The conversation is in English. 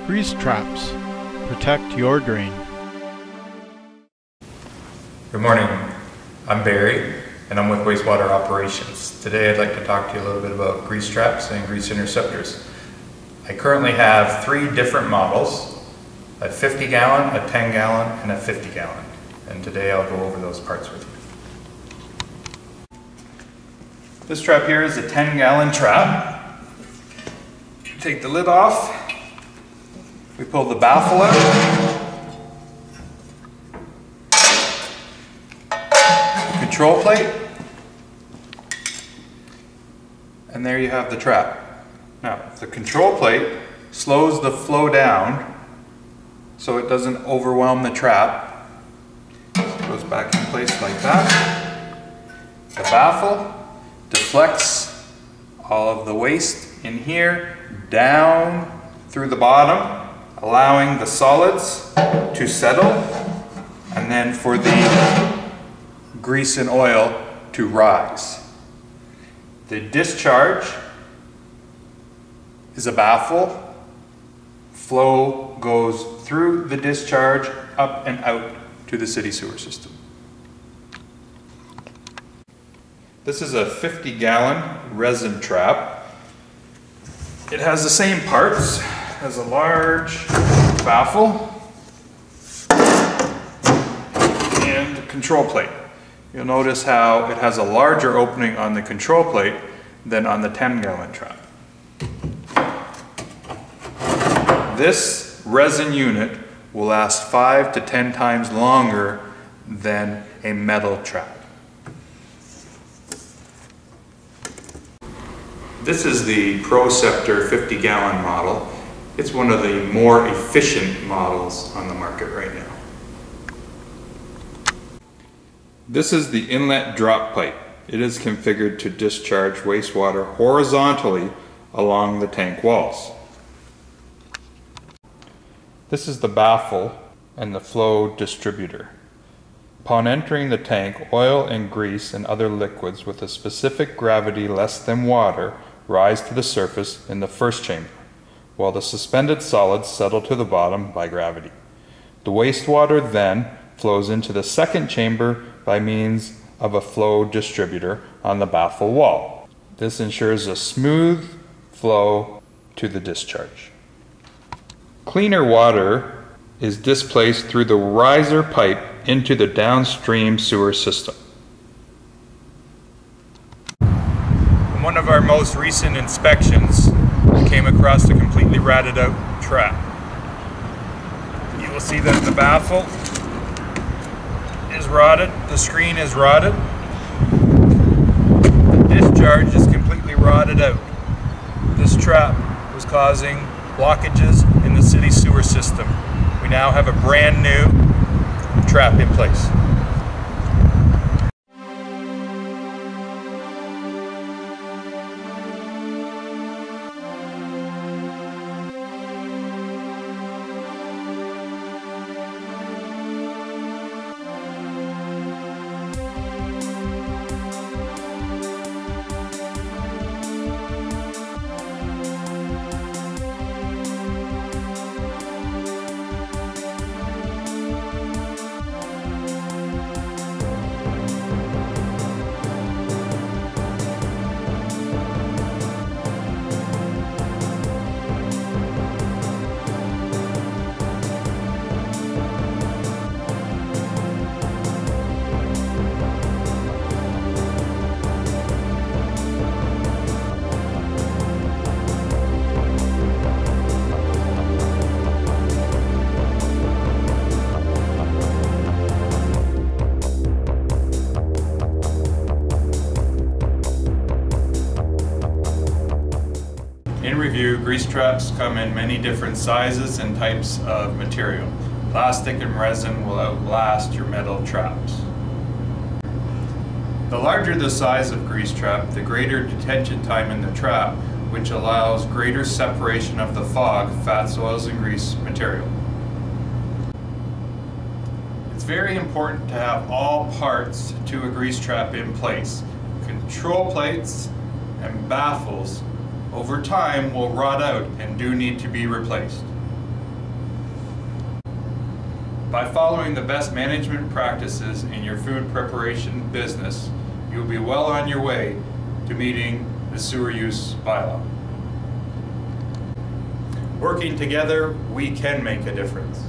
Grease traps. Protect your grain. Good morning. I'm Barry and I'm with Wastewater Operations. Today I'd like to talk to you a little bit about grease traps and grease interceptors. I currently have 3 different models, a 50 gallon, a 10 gallon, and a 50 gallon. And today I'll go over those parts with you. This trap here is a 10 gallon trap. Take the lid off. We pull the baffle out. Control plate. And there you have the trap. Now, the control plate slows the flow down so it doesn't overwhelm the trap. It goes back in place like that. The baffle deflects all of the waste in here down through the bottom, allowing the solids to settle, and then for the grease and oil to rise. The discharge is a baffle. Flow goes through the discharge, up and out to the city sewer system. This is a 50 gallon resin trap. It has the same parts. It has a large baffle and a control plate. You'll notice how it has a larger opening on the control plate than on the 10 gallon trap. This resin unit will last 5 to 10 times longer than a metal trap. This is the Interceptor 50 gallon model. It's one of the more efficient models on the market right now. This is the inlet drop pipe. It is configured to discharge wastewater horizontally along the tank walls. This is the baffle and the flow distributor. Upon entering the tank, oil and grease and other liquids with a specific gravity less than water rise to the surface in the first chamber, while the suspended solids settle to the bottom by gravity. The wastewater then flows into the second chamber by means of a flow distributor on the baffle wall. This ensures a smooth flow to the discharge. Cleaner water is displaced through the riser pipe into the downstream sewer system. In one of our most recent inspections, we came across a completely rotted out trap. You will see that the baffle is rotted, the screen is rotted, the discharge is completely rotted out. This trap was causing blockages in the city sewer system. We now have a brand new trap in place. In review, grease traps come in many different sizes and types of material. Plastic and resin will outlast your metal traps. The larger the size of grease trap, the greater detention time in the trap, which allows greater separation of the fog, fats, oils, and grease material. It's very important to have all parts to a grease trap in place. Control plates and baffles over time will rot out and do need to be replaced. By following the best management practices in your food preparation business, you will be well on your way to meeting the sewer use bylaw. Working together, we can make a difference.